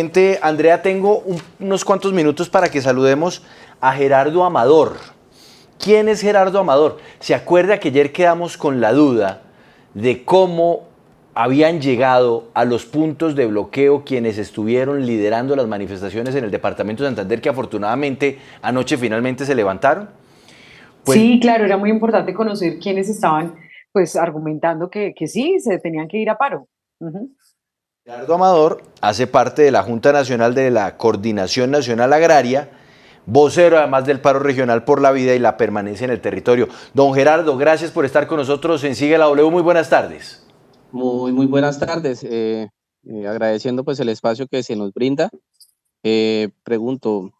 Andrea, tengo unos cuantos minutos para que saludemos a Gerardo Amador. ¿Quién es Gerardo Amador? ¿Se acuerda que ayer quedamos con la duda de cómo habían llegado a los puntos de bloqueo quienes estuvieron liderando las manifestaciones en el departamento de Santander, que afortunadamente anoche finalmente se levantaron? Pues Sí, claro, era muy importante conocer quiénes estaban pues argumentando que sí, se tenían que ir a paro. Ujú. Gerardo Amador hace parte de la Junta Nacional de la Coordinación Nacional Agraria, vocero además del paro regional por la vida y la permanencia en el territorio. Don Gerardo, gracias por estar con nosotros en Sigue la W. Muy buenas tardes. Muy buenas tardes. Agradeciendo pues el espacio que se nos brinda. Pregunto,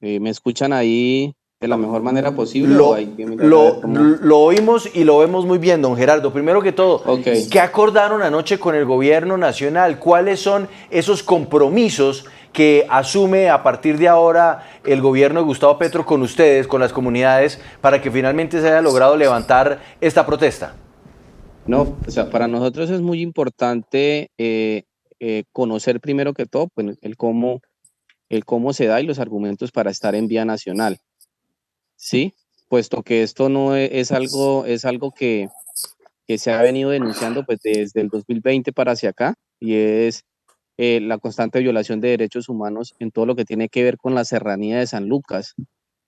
¿me escuchan ahí de la mejor manera posible o Lo, hay que mirar a ver cómo? lo oímos y lo vemos muy bien, don Gerardo. Primero que todo, Ok, ¿qué acordaron anoche con el gobierno nacional? ¿Cuáles son esos compromisos que asume a partir de ahora el gobierno de Gustavo Petro con ustedes, con las comunidades, para que finalmente se haya logrado levantar esta protesta? no, o sea, para nosotros es muy importante conocer primero que todo pues, el cómo se da y los argumentos para estar en vía nacional, ¿sí? Puesto que esto no es algo que se ha venido denunciando pues desde el 2020 para hacia acá y es la constante violación de derechos humanos en todo lo que tiene que ver con la serranía de San Lucas,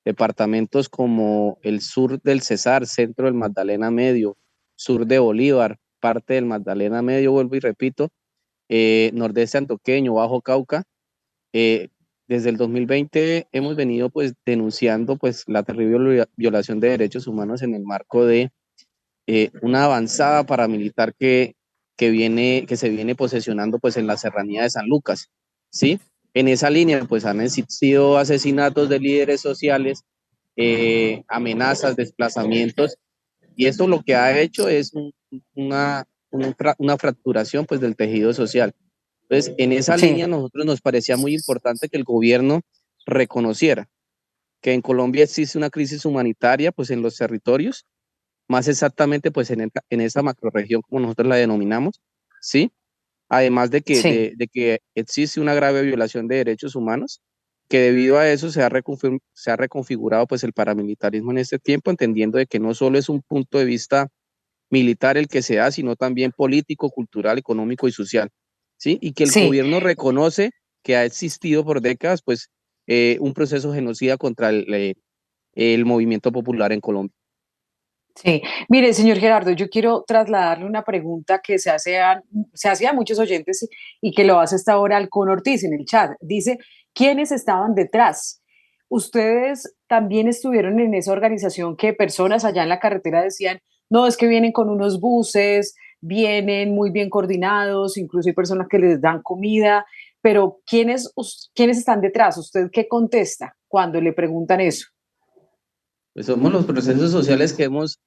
departamentos como el sur del Cesar, centro del Magdalena Medio, sur de Bolívar, parte del Magdalena Medio, vuelvo y repito, nordeste antioqueño, Bajo Cauca. eh, Desde el 2020 hemos venido pues denunciando pues la terrible violación de derechos humanos en el marco de una avanzada paramilitar que se viene posesionando pues en la serranía de San Lucas, ¿sí? En esa línea pues han existido asesinatos de líderes sociales, amenazas, desplazamientos, y esto lo que ha hecho es una fracturación pues del tejido social. Entonces, en esa línea Sí, nosotros nos parecía muy importante que el gobierno reconociera que en Colombia existe una crisis humanitaria pues en los territorios, más exactamente pues en esa macroregión como nosotros la denominamos, ¿sí? Además sí. de que existe una grave violación de derechos humanos, que debido a eso se ha reconfigurado pues el paramilitarismo en este tiempo, entendiendo de que no solo es un punto de vista militar el que se da, sino también político, cultural, económico y social, ¿sí? Y que el Sí, gobierno reconoce que ha existido por décadas pues un proceso genocida contra el movimiento popular en Colombia. sí. Mire, señor Gerardo, yo quiero trasladarle una pregunta que se hacía a muchos oyentes y que lo hace hasta ahora Alcón Ortiz en el chat. Dice, ¿quiénes estaban detrás? ¿Ustedes también estuvieron en esa organización que personas allá en la carretera decían, no, es que vienen con unos buses, vienen muy bien coordinados, incluso hay personas que les dan comida, pero ¿quiénes están detrás? ¿Usted qué contesta cuando le preguntan eso? Pues somos los procesos sociales que hemos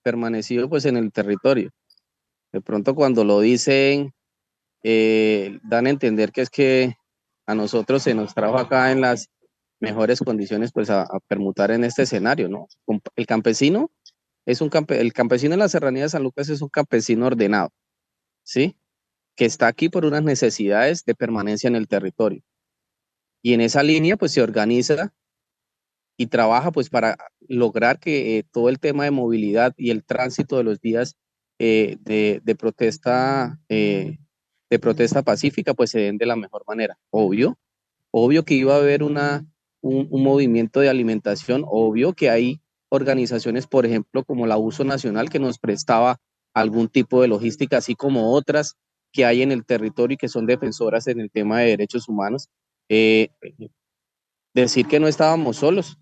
permanecido pues en el territorio. De pronto cuando lo dicen, dan a entender que es que a nosotros se nos trajo acá en las mejores condiciones pues a permutar en este escenario, ¿no? El campesino el campesino en la serranía de San Lucas es un campesino ordenado, ¿sí? Que está aquí por unas necesidades de permanencia en el territorio. Y en esa línea pues se organiza y trabaja pues para lograr que todo el tema de movilidad y el tránsito de los días de protesta pacífica pues se den de la mejor manera. Obvio que iba a haber un movimiento de alimentación, obvio que hay organizaciones, por ejemplo, como la Uso Nacional, que nos prestaba algún tipo de logística, así como otras que hay en el territorio y que son defensoras en el tema de derechos humanos. Eh, Decir que no estábamos solos,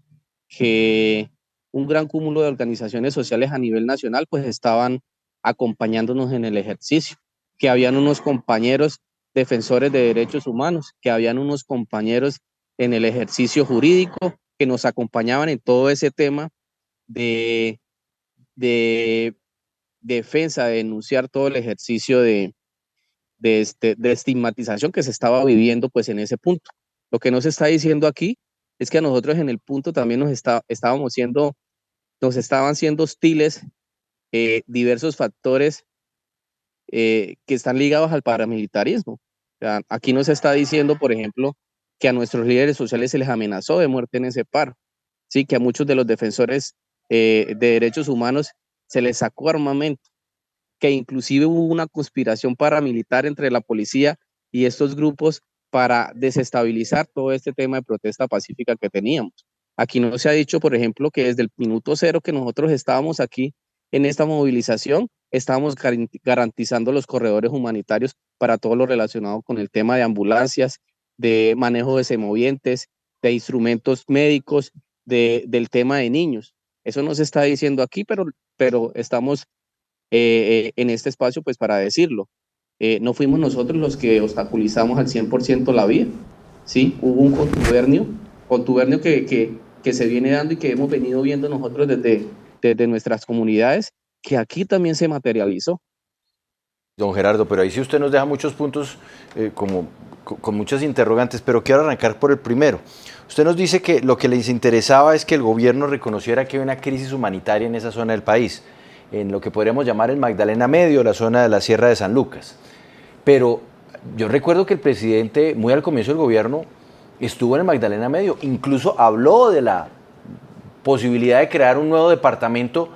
que un gran cúmulo de organizaciones sociales a nivel nacional pues estaban acompañándonos en el ejercicio, que habían unos compañeros defensores de derechos humanos, que habían unos compañeros en el ejercicio jurídico que nos acompañaban en todo ese tema de, de defensa, de denunciar todo el ejercicio de estigmatización que se estaba viviendo pues en ese punto. Lo que nos está diciendo aquí es que a nosotros en el punto también nos estaban siendo hostiles diversos factores que están ligados al paramilitarismo. sea, aquí no se está diciendo, por ejemplo, que a nuestros líderes sociales se les amenazó de muerte en ese paro, sí, que a muchos de los defensores de derechos humanos se les sacó armamento, que inclusive hubo una conspiración paramilitar entre la policía y estos grupos para desestabilizar todo este tema de protesta pacífica que teníamos. Aquí no se ha dicho, por ejemplo, que desde el minuto cero que nosotros estábamos aquí en esta movilización, estábamos garantizando los corredores humanitarios para todo lo relacionado con el tema de ambulancias, de manejo de semovientes, de instrumentos médicos, del tema de niños. Eso no se está diciendo aquí, pero estamos en este espacio pues para decirlo. No fuimos nosotros los que obstaculizamos al 100% la vía, ¿sí? Hubo un contubernio que se viene dando y que hemos venido viendo nosotros desde nuestras comunidades, que aquí también se materializó. Don Gerardo, pero ahí sí usted nos deja muchos puntos con muchas interrogantes, pero quiero arrancar por el primero. Usted nos dice que lo que les interesaba es que el gobierno reconociera que hay una crisis humanitaria en esa zona del país, en lo que podríamos llamar el Magdalena Medio, la zona de la Sierra de San Lucas. Pero yo recuerdo que el presidente, muy al comienzo del gobierno, estuvo en el Magdalena Medio, incluso habló de la posibilidad de crear un nuevo departamento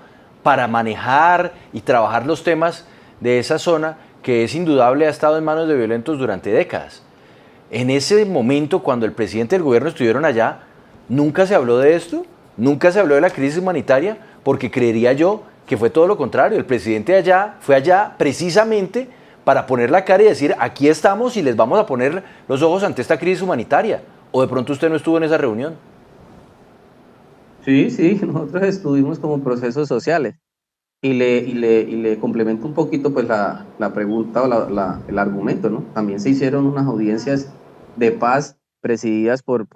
para manejar y trabajar los temas de esa zona que es indudable ha estado en manos de violentos durante décadas. En ese momento, cuando el presidente y el gobierno estuvieron allá, nunca se habló de esto, nunca se habló de la crisis humanitaria, porque creería yo que fue todo lo contrario. El presidente fue allá precisamente para poner la cara y decir, aquí estamos y les vamos a poner los ojos ante esta crisis humanitaria. ¿O de pronto usted no estuvo en esa reunión? Sí, nosotros estuvimos como procesos sociales. Y le complemento un poquito pues la pregunta o el argumento, ¿no? También se hicieron unas audiencias de paz presididas por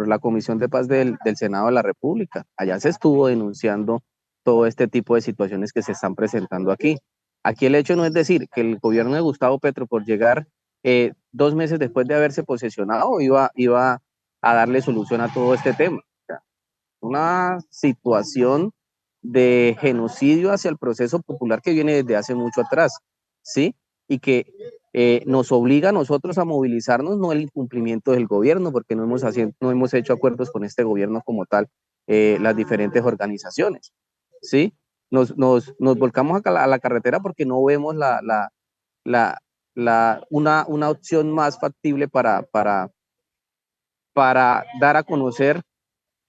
la Comisión de Paz del Senado de la República. Allá se estuvo denunciando todo este tipo de situaciones que se están presentando aquí. Aquí el hecho no es decir que el gobierno de Gustavo Petro, por llegar 2 meses después de haberse posesionado, iba a darle solución a todo este tema. O sea, una situación de genocidio hacia el proceso popular que viene desde hace mucho atrás, ¿sí? Y que nos obliga a nosotros a movilizarnos, no el incumplimiento del gobierno, porque no hemos hecho acuerdos con este gobierno como tal, las diferentes organizaciones, ¿sí? Nos volcamos a la carretera porque no vemos una opción más factible para dar a conocer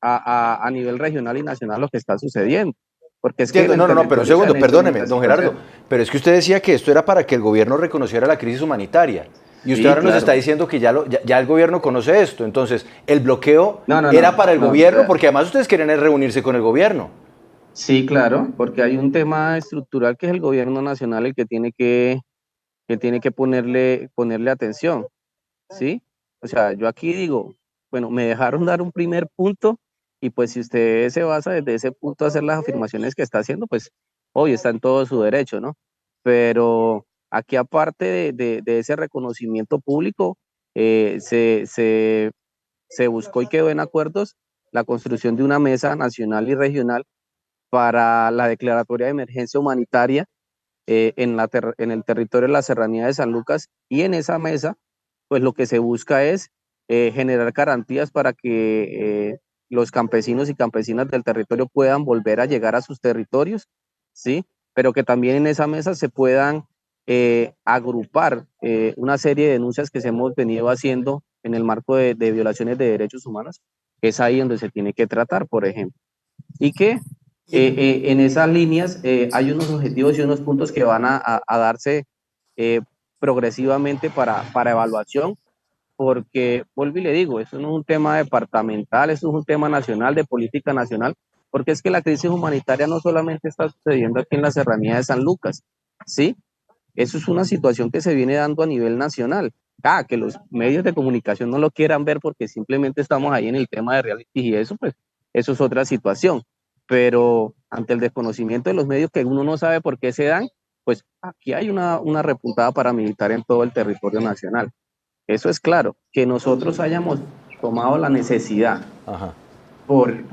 a nivel regional y nacional lo que está sucediendo. Porque es Entiendo, que no, pero un segundo, perdóneme, don Gerardo, pero es que usted decía que esto era para que el gobierno reconociera la crisis humanitaria. Y usted ahora nos está diciendo que ya el gobierno conoce esto. Entonces, el bloqueo era para el gobierno, porque además ustedes querían reunirse con el gobierno. Sí, claro, porque hay un tema estructural que es el gobierno nacional el que tiene que ponerle atención, ¿sí? O sea, yo aquí digo, bueno, me dejaron dar un primer punto y pues si usted se basa desde ese punto a hacer las afirmaciones que está haciendo, pues hoy está en todo su derecho, ¿no? Pero aquí aparte de ese reconocimiento público, se buscó y quedó en acuerdos la construcción de una mesa nacional y regional para la declaratoria de emergencia humanitaria en el territorio de la Serranía de San Lucas, y en esa mesa pues lo que se busca es generar garantías para que los campesinos y campesinas del territorio puedan volver a llegar a sus territorios, ¿sí? Pero que también en esa mesa se puedan agrupar una serie de denuncias que se hemos venido haciendo en el marco de violaciones de derechos humanos, que es ahí donde se tiene que tratar, por ejemplo. Y que en esas líneas hay unos objetivos y unos puntos que van a darse progresivamente para evaluación, porque, vuelvo y le digo, eso no es un tema departamental, eso es un tema nacional, de política nacional, porque es que la crisis humanitaria no solamente está sucediendo aquí en la Serranía de San Lucas, ¿sí? Eso es una situación que se viene dando a nivel nacional. Que los medios de comunicación no lo quieran ver porque simplemente estamos ahí en el tema de reality y eso, pues, eso es otra situación. Pero ante el desconocimiento de los medios que uno no sabe por qué se dan, pues aquí hay una repuntada paramilitar en todo el territorio nacional. Eso es claro, que nosotros hayamos tomado la necesidad por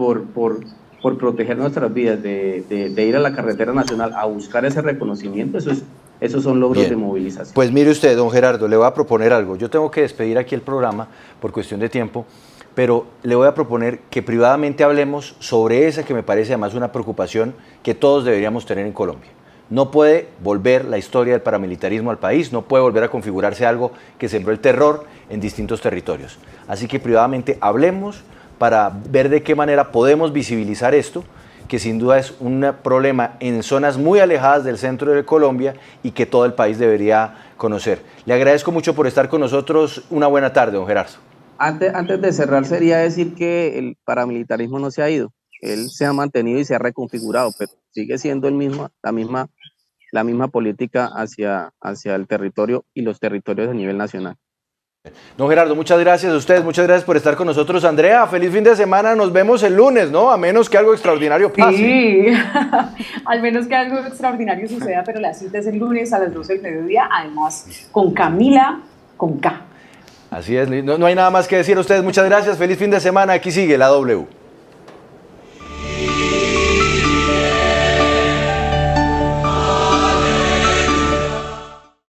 proteger nuestras vidas de ir a la carretera nacional a buscar ese reconocimiento, eso esos son logros Bien. de movilización. Pues mire usted, don Gerardo, le voy a proponer algo. Yo tengo que despedir aquí el programa por cuestión de tiempo, pero le voy a proponer que privadamente hablemos sobre esa que me parece además una preocupación que todos deberíamos tener en Colombia. No puede volver la historia del paramilitarismo al país, no puede volver a configurarse algo que sembró el terror en distintos territorios. Así que privadamente hablemos para ver de qué manera podemos visibilizar esto, que sin duda es un problema en zonas muy alejadas del centro de Colombia y que todo el país debería conocer. Le agradezco mucho por estar con nosotros. Una buena tarde, don Gerardo. Antes de cerrar, sería decir que el paramilitarismo no se ha ido. Él se ha mantenido y se ha reconfigurado, pero sigue siendo la misma política hacia el territorio y los territorios a nivel nacional. Don Gerardo, muchas gracias a ustedes, muchas gracias por estar con nosotros. Andrea, feliz fin de semana, nos vemos el lunes, ¿no? A menos que algo extraordinario pase. Sí, al menos que algo extraordinario suceda, pero la cita es el lunes a las 12 del mediodía, además con Camila, con K. Así es, no hay nada más que decir a ustedes, muchas gracias, feliz fin de semana, aquí sigue la W.